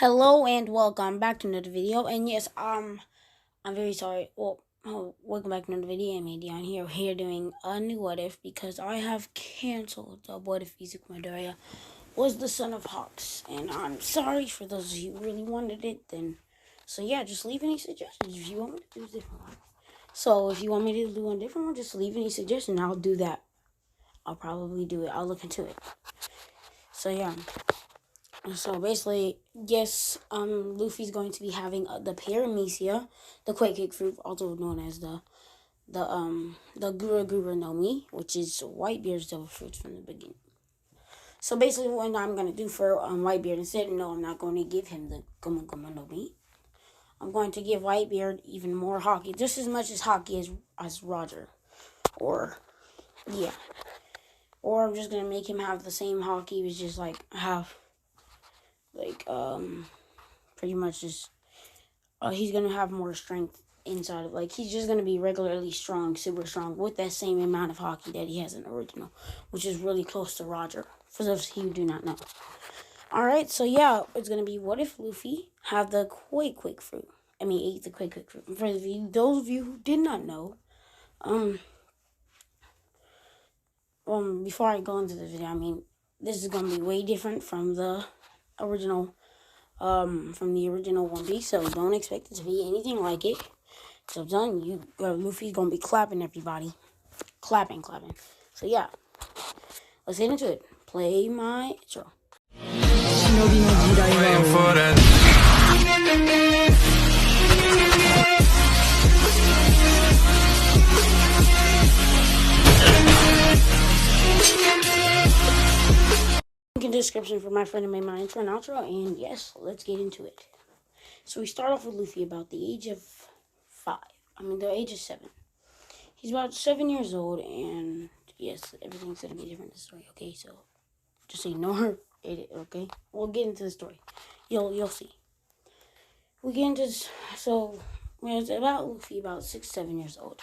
Hello and welcome back to another video. And yes, I'm very sorry. Well, welcome back to another video. I'm Dion here doing a new what if because I have canceled the what if Isaac Madara was the son of Hawks, and I'm sorry for those of you who really wanted it. So yeah, just leave any suggestions if you want me to do a different one. So if you want me to do a different one, just leave any suggestion. I'll do that. I'll probably do it. I'll look into it. So yeah. So basically, yes, Luffy's going to be having the paramecia, the Quake fruit, also known as the Gura Nomi, which is Whitebeard's devil fruits from the beginning. So basically, what I'm gonna do for Whitebeard instead, no, I'm not going to give him the Guma Nomi. I'm going to give Whitebeard even more hockey, just as much as hockey as Roger, or yeah, or I'm just gonna make him have the same hockey, which is like have. Pretty much just, he's gonna have more strength inside of, he's just gonna be regularly strong, super strong, with that same amount of hockey that he has in the original, which is really close to Roger, for those who do not know. Alright, so yeah, it's gonna be, what if Luffy had the Quake fruit? Ate the Quake fruit. For those of you who did not know, before I go into the video, this is gonna be way different from the original One Piece, so don't expect it to be anything like it. So I'm telling you, Luffy's gonna be clapping everybody. Clapping. So yeah, let's get into it. Play my intro. Link in the description for my friend who made my intro and outro, and yes, let's get into it. So we start off with Luffy about the age of 5. The age of 7. He's about 7 years old, and yes, everything's gonna be different in the story. Okay, so just ignore it. Okay, we'll get into the story. You'll see. We get into so when it's about Luffy, about 6-7 years old.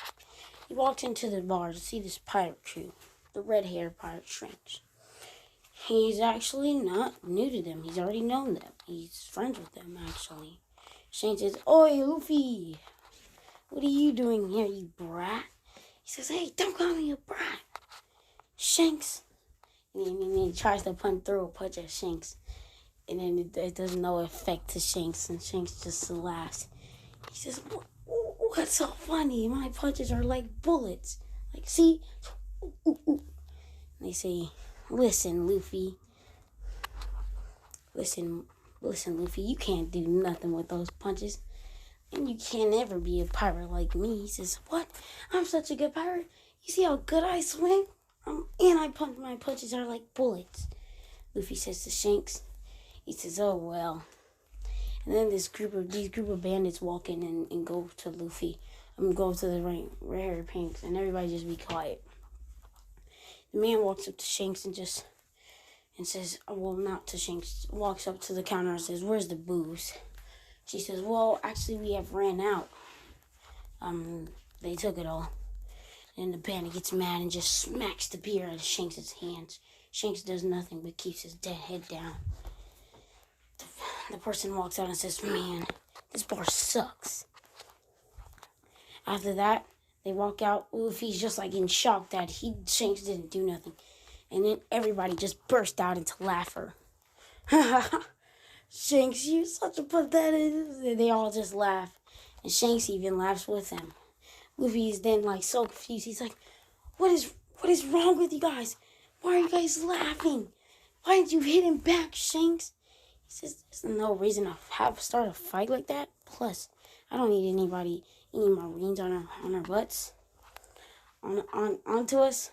He walks into the bar to see this pirate crew, the red-haired pirate Shanks. He's actually not new to them. He's already known them. He's friends with them, actually. Shanks says, "Oi, Luffy! What are you doing here, you brat?" He says, "Hey, don't call me a brat, Shanks." And he tries to throw a punch at Shanks. And then it does no effect to Shanks. And Shanks just laughs. He says, "What's so funny? My punches are like bullets. Like, see? Ooh, ooh." And they say, Listen, Luffy, you can't do nothing with those punches. And you can't ever be a pirate like me." He says, "What? I'm such a good pirate. You see how good I swing? And my punches are like bullets." Luffy says to Shanks. He says, "Oh, well." And then these group of bandits walk in and go to Luffy. Go to the rare pinks, and everybody just be quiet. The man walks up to Shanks and says, well, not to Shanks, walks up to the counter and says, "Where's the booze?" She says, "Well, actually, we have ran out. They took it all." And the bandit gets mad and just smacks the beer out of Shanks' hands. Shanks does nothing but keeps his dead head down. The person walks out and says, "Man, this bar sucks." After that, they walk out. Luffy's just in shock that Shanks didn't do nothing. And then everybody just burst out into laughter. "Shanks, you're such a pathetic." They all just laugh. And Shanks even laughs with them. Luffy is then so confused. He's like, what is wrong with you guys? Why are you guys laughing? Why did you hit him back, Shanks? He says, "There's no reason to start a fight like that. Plus, I don't need any Marines on our butts. Onto us."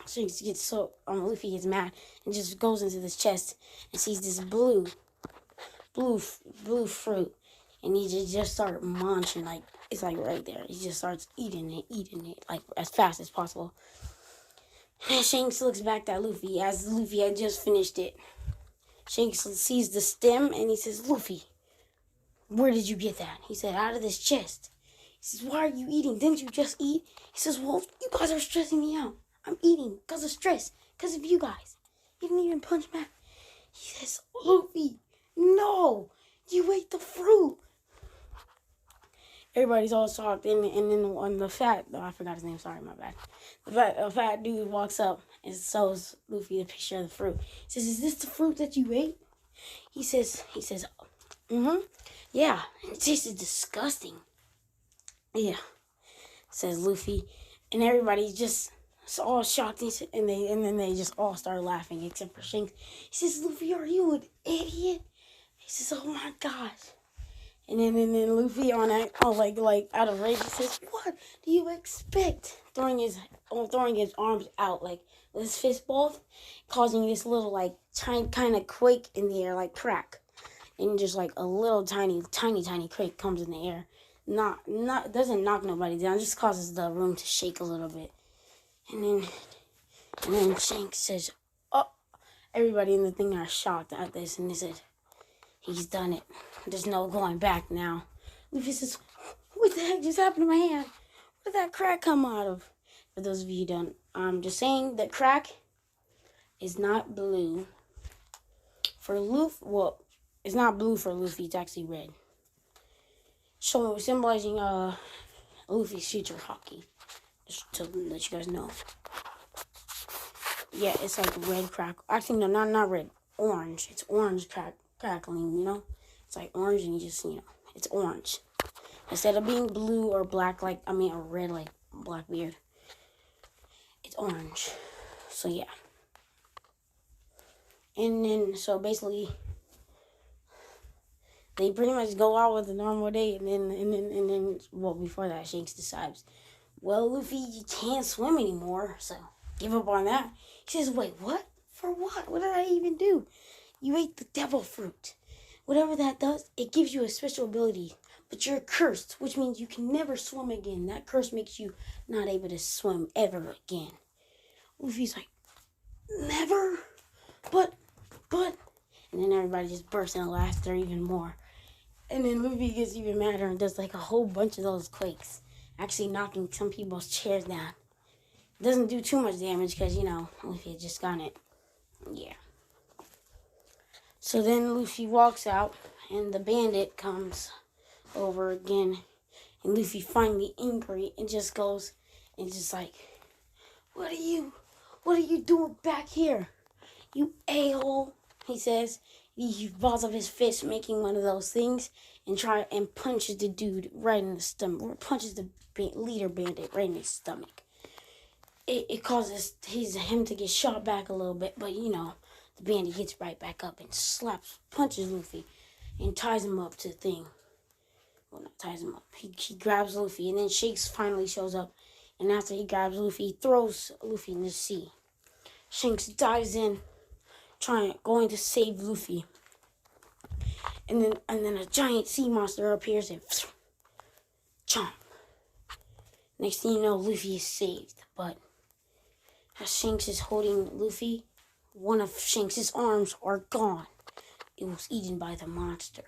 Shanks gets Luffy gets mad and just goes into this chest and sees this blue fruit, and he just starts munching, it's right there. He just starts eating it as fast as possible. And Shanks looks back at Luffy as Luffy had just finished it. Shanks sees the stem and he says, "Luffy, where did you get that?" He said, "Out of this chest." He says, "Why are you eating? Didn't you just eat?" He says, "Well, you guys are stressing me out. I'm eating because of stress, because of you guys. You didn't even punch back." He says, "Luffy, no. You ate the fruit. Everybody's all shocked, and then on the fat, I forgot his name. Sorry, my bad. The fat dude walks up and shows Luffy a picture of the fruit. He says, "Is this the fruit that you ate?" He says, "Mm-hmm. Yeah, it tasted disgusting." Yeah, says Luffy, and everybody's just all shocked, and then they just all start laughing except for Shanks. He says, "Luffy, are you an idiot?" He says, "Oh my gosh." And then Luffy like out of rage, he says, "What do you expect?" Throwing his arms out like with his fist ball, causing this little like tiny kind of quake in the air, like crack, and just like a little tiny quake comes in the air. Not doesn't knock nobody down, just causes the room to shake a little bit. And then Shanks says, "Oh!" Everybody in the thing are shocked at this, and they said, "He's done it. There's no going back now." Luffy says, "What the heck just happened to my hand? Where did that crack come out of?" For those of you who don't, I'm just saying that crack is not blue. For Luffy, well, it's not blue for Luffy. It's actually red. So symbolizing Luffy's future hockey. Just to let you guys know. Yeah, it's like red crack. Actually, no, not red. Orange. It's orange crackling, you know? It's like orange and you just, it's orange. Instead of being blue or black or red like Blackbeard. It's orange. So, yeah. And then, so basically, they pretty much go out with a normal day. And then, well, before that, Shanks decides, well, Luffy, you can't swim anymore. So, give up on that. He says, "Wait, what? For what? What did I even do? You ate the devil fruit. Whatever that does, it gives you a special ability. But you're cursed, which means you can never swim again. That curse makes you not able to swim ever again." Luffy's like, "Never? But. And then everybody just bursts into laughter even more. And then Luffy gets even madder and does like a whole bunch of those quakes. Actually knocking some people's chairs down. It doesn't do too much damage because, Luffy had just gotten it. Yeah. So then Luffy walks out and the bandit comes over again. And Luffy finally angry and just goes and just like, What are you doing back here? You a-hole," he says. He balls up his fist, making one of those things, and punches the dude right in the stomach. Punches the leader bandit right in his stomach. It causes him to get shot back a little bit, but the bandit gets right back up and punches Luffy, and ties him up to the thing. Well, not ties him up. He grabs Luffy, and then Shanks finally shows up, and after he grabs Luffy, he throws Luffy in the sea. Shanks dives in, going to save Luffy. And then a giant sea monster appears and chomp. Next thing you know, Luffy is saved. But as Shanks is holding Luffy, one of Shanks' arms are gone. It was eaten by the monster.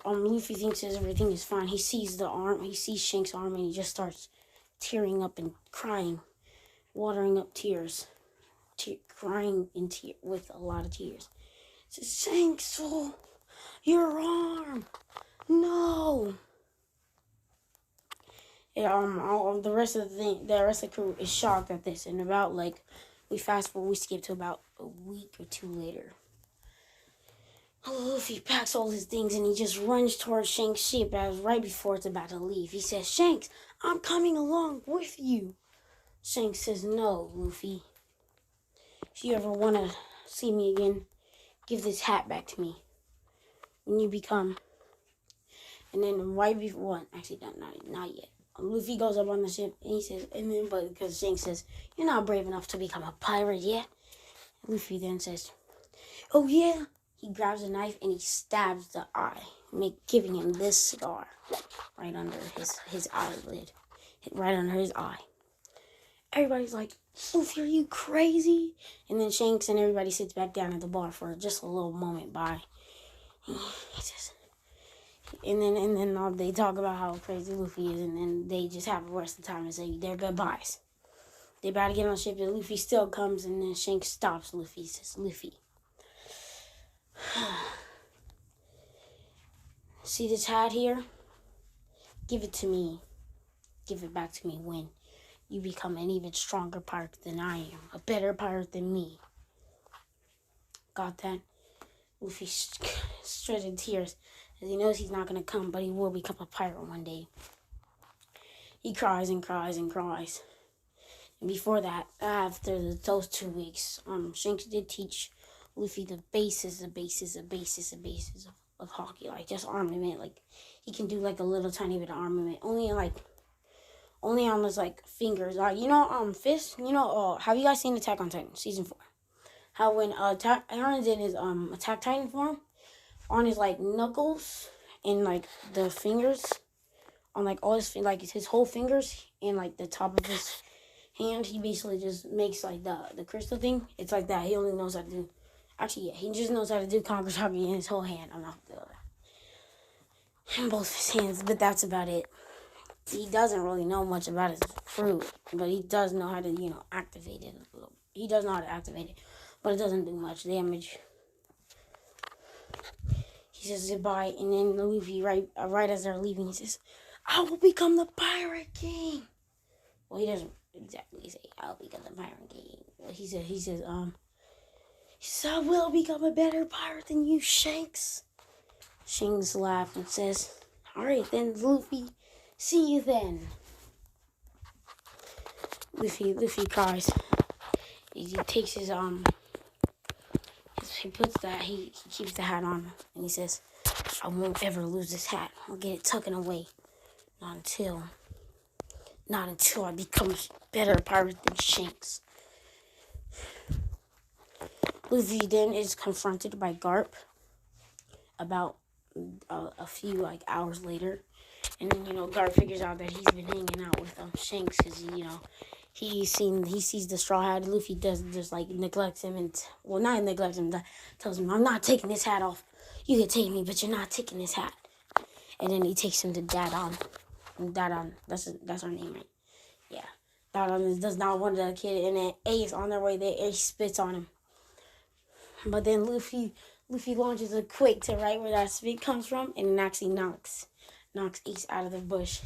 Luffy thinks everything is fine. He sees the arm. He sees Shanks' arm, and he just starts tearing up and crying, watering up tears, crying with a lot of tears. He says, "Shanks, your arm, no." Yeah, the rest of the crew is shocked at this, and about we skip to about a week or two later. Luffy packs all his things and he just runs towards Shanks' ship right before it's about to leave. He says, "Shanks, I'm coming along with you." Shanks says, "No, Luffy. If you ever want to see me again, give this hat back to me. When you become..." And then right before, actually not yet. Luffy goes up on the ship and he says, but because Shanks says, "You're not brave enough to become a pirate yet." Luffy then says, "Oh yeah." He grabs a knife and he stabs the eye, giving him this scar right under his eyelid, right under his eye. Everybody's like, "Luffy, are you crazy?" And then Shanks and everybody sits back down at the bar for just a little moment by. He says, and then they talk about how crazy Luffy is, and then they just have the rest of the time and say their goodbyes. They about to get on the ship, and Luffy still comes, and then Shanks stops Luffy. He says, "Luffy, See this hat here? Give it to me. Give it back to me when you become an even stronger pirate than I am. A better pirate than me. Got that? Luffy shredded tears as he knows he's not going to come, but he will become a pirate one day. He cries and cries and cries. And before that, after those 2 weeks, Shanks did teach Luffy the basis of hockey, like just armament. Like he can do like a little tiny bit of armament, only on his like fingers. Fist. Have you guys seen Attack on Titan season 4? How when Aaron's in his Attack Titan form, on his like knuckles and like the fingers, on like all his like his whole fingers and like the top of his hand, he basically just makes like the crystal thing. It's like that. He only knows how to do. Actually, yeah, he just knows how to do Conqueror's Hockey in his whole hand. I'm not the other. In both his hands, but that's about it. He doesn't really know much about his fruit, but he does know how to, activate it. He does know how to activate it, but it doesn't do much damage. He says goodbye, and then Luffy, right as they're leaving, he says, "I will become the Pirate King." Well, he doesn't exactly say, "I'll become the Pirate King." Well, he says, "I will become a better pirate than you, Shanks." Shanks laughs and says, "All right then, Luffy. See you then." Luffy cries. He takes his he keeps the hat on, and he says, "I won't ever lose this hat. I'll get it tucked away. Not until I become a better pirate than Shanks." Luffy then is confronted by Garp about a few hours later, and then Garp figures out that he's been hanging out with Shanks because he sees the Straw Hat. Luffy does just neglects him and not neglects him, tells him, "I'm not taking this hat off. You can take me, but you're not taking this hat." And then he takes him to Dadon. Dadon, that's her name, right? Yeah. Dadon does not want the kid, and then Ace on their way there, Ace spits on him. But then Luffy launches a quake to right where that spit comes from, and it actually knocks Ace out of the bush.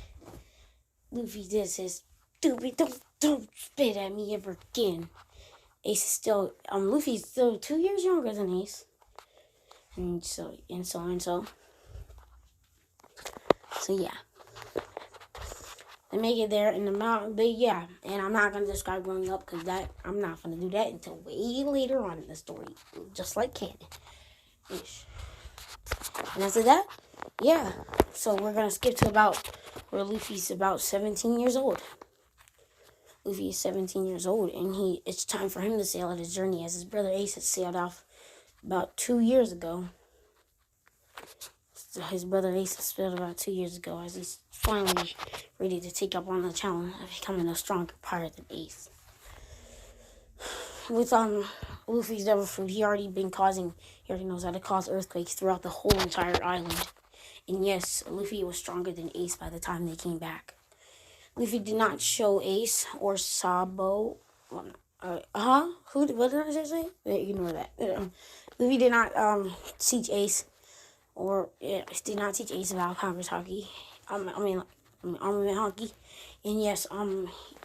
Luffy just says, "Stupid, don't spit at me ever again." Ace is still Luffy's still 2 years younger than Ace. And so. So yeah. They make it there in the mountain, and I'm not going to describe growing up because I'm not going to do that until way later on in the story, just like canon-ish. And after that, so we're going to skip to about where Luffy's about 17 years old. Luffy is 17 years old, and it's time for him to sail on his journey as his brother Ace had sailed off about 2 years ago. So his brother Ace has sailed about 2 years ago as he's finally ready to take up on the challenge of becoming a stronger pirate than Ace. With Luffy's devil fruit, he already knows how to cause earthquakes throughout the whole entire island. And yes, Luffy was stronger than Ace by the time they came back. Luffy did not show Ace or Sabo. What did I just say? Ignore that. Luffy did not teach Ace about Conqueror's Hockey. Armament Hockey. And yes,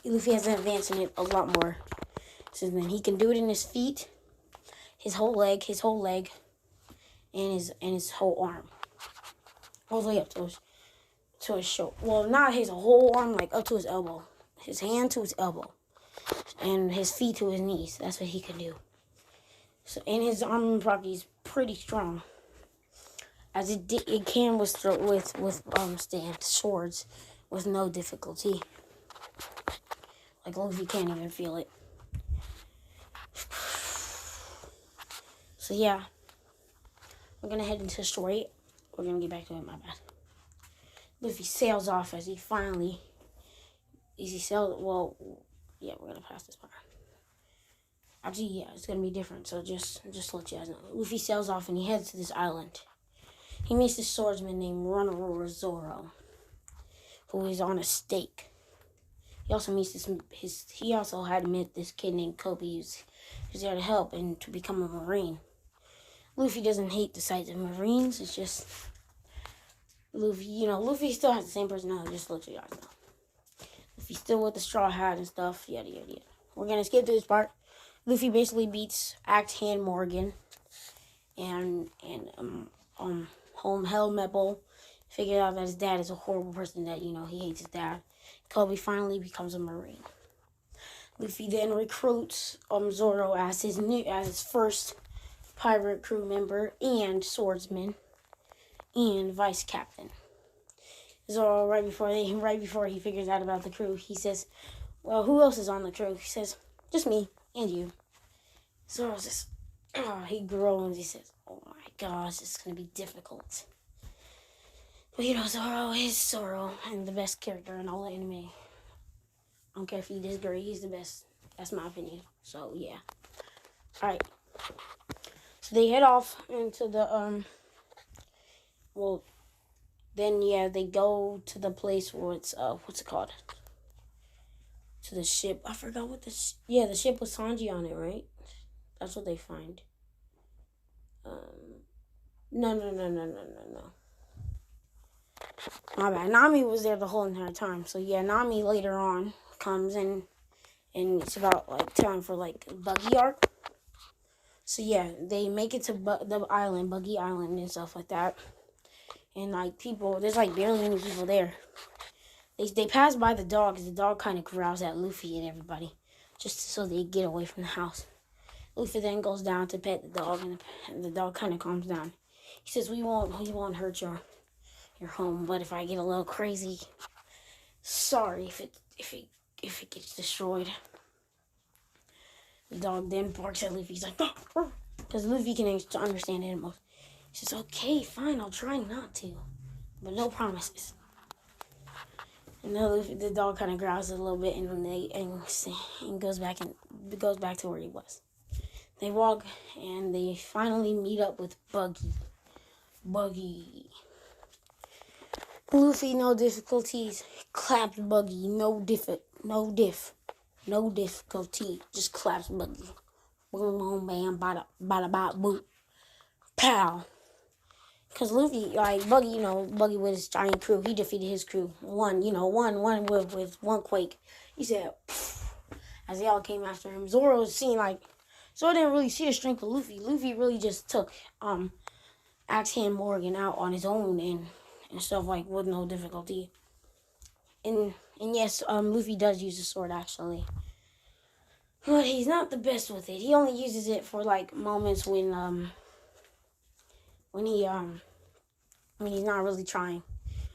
Luffy has advanced in it a lot more since then. He can do it in his feet, his whole leg, and his whole arm, all the way up to his shoulder. Well, not his whole arm, up to his elbow. His hand to his elbow, and his feet to his knees. That's what he can do. So, and his armament hockey is pretty strong, as it can withstand swords with no difficulty. Luffy can't even feel it. So yeah, we're gonna head into the story. We're gonna get back to it. My bad. Luffy sails off as we're gonna pass this part. Actually, yeah, it's gonna be different. So just to let you guys know, Luffy sails off and he heads to this island. He meets this swordsman named Runner Zoro, who is on a stake. He also meets he also had met this kid named Kobe who's there to help and to become a Marine. Luffy doesn't hate the sight of Marines. It's just Luffy, Luffy still has the same personality, just to let you guys know. Luffy still with the straw hat and stuff, yada yada yada. We're gonna skip to this part. Luffy basically beats Axe Hand Morgan and Home Helmetal. Figured out that his dad is a horrible person, that he hates his dad. Kobe finally becomes a Marine. Luffy then recruits Zoro as his first pirate crew member and swordsman and vice captain. Zoro, right before he figures out about the crew, he says, "Well, who else is on the crew?" He says, "Just me and you." Zoro says, he groans. He says, "Oh my gosh, it's gonna be difficult." But Zoro is Zoro and the best character in all the anime. I don't care if you disagree, he's the best. That's my opinion. So yeah. Alright. So they head off into the they go to the place where it's what's it called? To the ship. I forgot what the ship with Sanji on it, right? That's what they find. No. My bad. Nami was there the whole entire time. So yeah, Nami later on comes in, and it's about like time for like Buggy arc. So yeah, they make it to the island, Buggy Island and stuff like that. And like there's like barely any people there. They pass by the dog, because the dog kind of growls at Luffy and everybody, just so they get away from the house. Luffy then goes down to pet the dog, and the dog kind of calms down. He says, "We won't hurt your home, but if I get a little crazy, sorry if it gets destroyed." The dog then barks at Luffy. He's like, because Luffy can understand animals. He says, "Okay, fine, I'll try not to, but no promises." And then the dog kind of growls a little bit, and goes back to where he was. They walk, and they finally meet up with Buggy. Luffy, no difficulties, claps Buggy. No difficulty. Just claps Buggy. Boom, boom, bam, bada, bada, bada, boop, pow. Because Luffy, like Buggy, Buggy with his giant crew, he defeated his crew. One with one quake. He said, pfft, as they all came after him. Zoro didn't really see the strength of Luffy. Luffy really just took Axe Hand Morgan out on his own and stuff, like with no difficulty. And yes, Luffy does use the sword actually, but he's not the best with it. He only uses it for like moments when he's not really trying,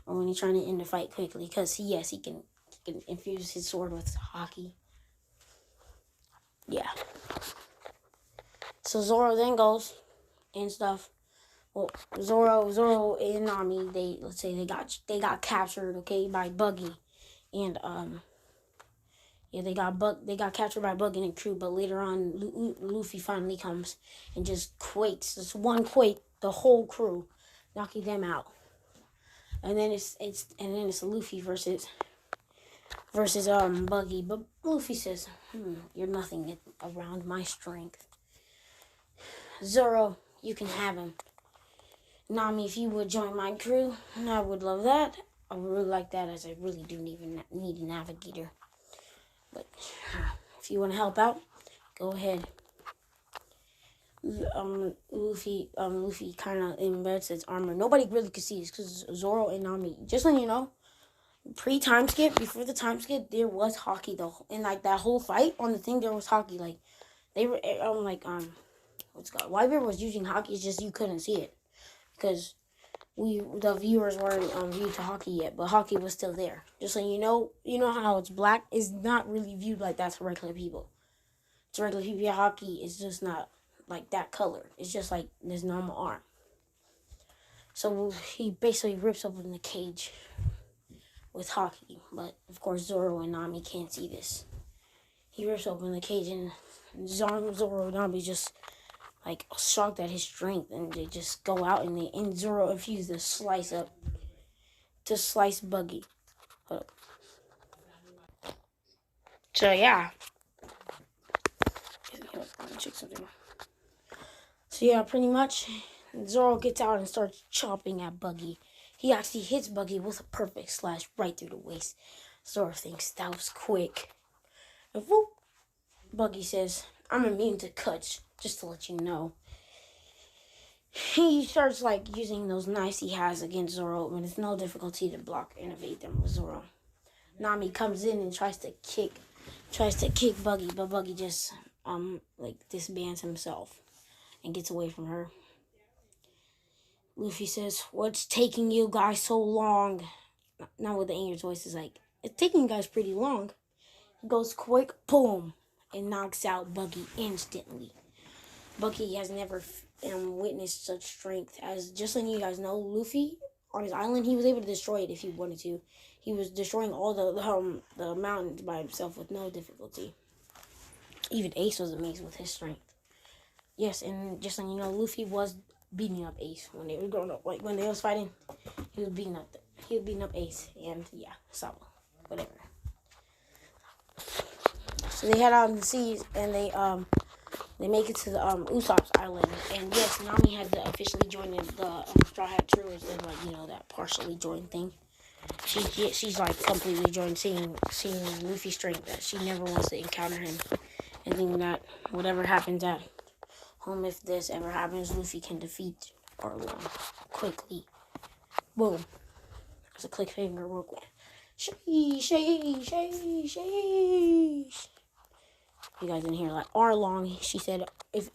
or when he's trying to end the fight quickly. Because he can infuse his sword with hockey. Yeah. So Zoro then goes and stuff. Well, Zoro and Nami, they got captured, okay, by Buggy, and they got captured by Buggy and crew. But later on, Luffy finally comes and just quakes. Just one quake, the whole crew, knocking them out. And then it's Luffy versus Buggy. But Luffy says, "You're nothing around my strength. Zoro, you can have him. Nami, if you would join my crew, I would love that. I would really like that, as I really do need a navigator. But if you want to help out, go ahead." Luffy kind of embeds his armor. Nobody really could see this because Zoro and Nami. Just letting you know, before the time skip, there was hockey though. In like that whole fight on the thing, there was hockey. Like they were what's it called? Whitebeard was using hockey. It's just you couldn't see it because the viewers weren't viewed to hockey yet, but hockey was still there. Just so you know how it's black is not really viewed like that to regular people. To regular people, hockey is just not like that color. It's just like this normal arm. So he basically rips open the cage with hockey, but of course Zoro and Nami can't see this. He rips open the cage, and Zoro and Nami just like shocked at his strength, and they just go out, and Zoro refuses to slice Buggy. Hold up. So yeah. Let me check something. So yeah, pretty much Zoro gets out and starts chopping at Buggy. He actually hits Buggy with a perfect slash right through the waist. Zoro thinks that was quick. And whoop, Buggy says, I'm immune to cuts, just to let you know. He starts like using those knives he has against Zoro, and it's no difficulty to block and evade them with Zoro. Nomi comes in and tries to kick Buggy, but Buggy just disbands himself and gets away from her. Luffy says, what's taking you guys so long? Not with the angry voice, is like, it's taking you guys pretty long. He goes quick, boom, and knocks out Buggy instantly. Buggy has never witnessed such strength. As just letting you guys know, Luffy on his island, he was able to destroy it if he wanted to. He was destroying all the mountains by himself with no difficulty. Even Ace was amazed with his strength. Yes, and just letting you know, Luffy was beating up Ace when they were growing up. Like when they was fighting, he was beating up Ace, and yeah, so whatever. So they head out in the seas, and they make it to the Usopp's island, and yes, Nami had to officially join the Straw Hat Crew, instead of that partially joined thing. She's like completely joined, seeing Luffy's strength, that she never wants to encounter him, and thinking that whatever happens at home, if this ever happens, Luffy can defeat Arlong quickly. Boom. There's a cliffhanger real quick. Sheesh. You guys didn't hear like Arlong. She said if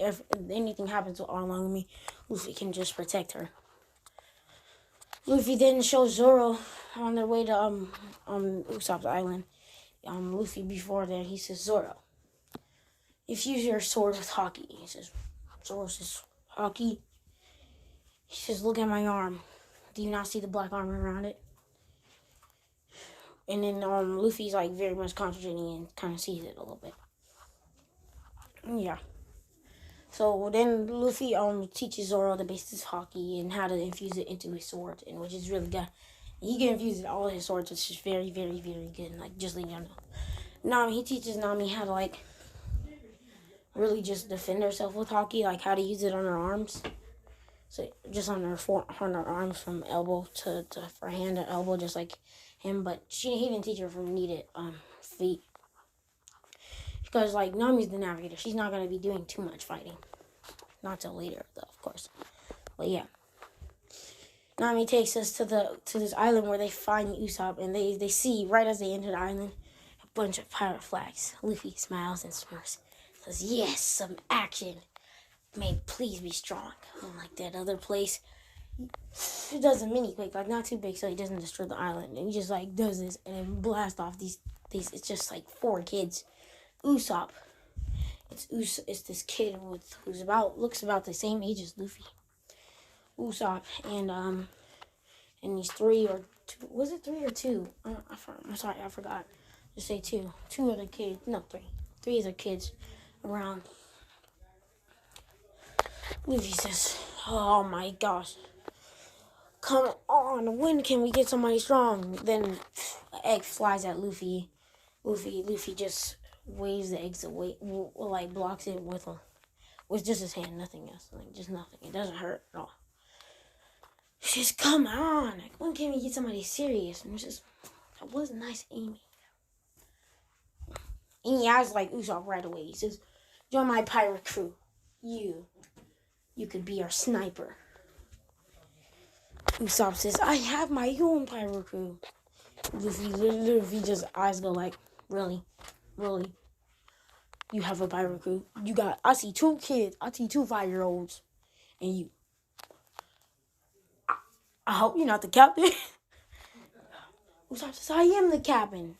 anything happens to Arlong and me, Luffy can just protect her. Luffy then shows Zoro on their way to Usopp's island. Luffy before that, he says, Zoro, infuse your sword with Haki. He says, Zoro says, Haki? He says, look at my arm. Do you not see the black armor around it? And then Luffy's like very much concentrating and kind of sees it a little bit. Yeah. So then Luffy teaches Zoro the basics of Haki and how to infuse it into his sword, and which is really good. He can infuse it all his swords, which is very, very, very good. And, like, just letting you know. He teaches Nami how to like really just defend herself with Haki, like how to use it on her arms. So just on her arms from elbow to for hand to elbow, just like him. But he didn't teach her from needed feet. Because, like, Nami's the navigator. She's not going to be doing too much fighting. Not till later, though, of course. But, yeah. Nami takes us to this island where they find Usopp. And they see, right as they enter the island, a bunch of pirate flags. Luffy smiles and smirks. Says, yes, some action. May please be strong. Unlike that other place. He does a mini-quake, like, not too big so he doesn't destroy the island. And he just, like, does this and then blasts off these. It's just, like, 4 kids. Usopp. It's this kid looks about the same age as Luffy. Usopp and these 3 or 2. Was it 3 or 2? I'm sorry, I forgot. Just say 2. 2 other kids. No, 3. 3 other kids around. Luffy says, "Oh my gosh, come on! When can we get somebody strong?" Then an egg flies at Luffy. Luffy just waves the eggs away, like blocks it with just his hand, nothing else, like just nothing. It doesn't hurt at all. She says, come on, like, when can we get somebody serious? And it's just, that was nice aiming. And he has like Usopp right away. He says, join my pirate crew. You could be our sniper. Usopp says, I have my own pirate crew. Luffy just eyes go like, really? You have a pirate crew? I see 2 kids. I see 2 5-year-olds. And you. I hope you're not the captain. Usopp says, I am the captain.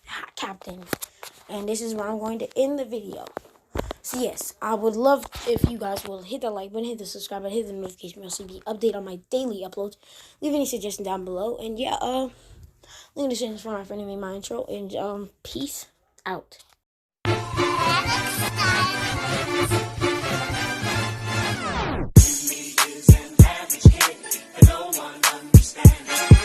And this is where I'm going to end the video. So yes, I would love if you guys will hit the like button, hit the subscribe button, hit the notification bell so you can update on my daily uploads. Leave any suggestions down below. And yeah, link in the description for my friend who made my intro. And peace out. Give me this and average kid, and no one understands.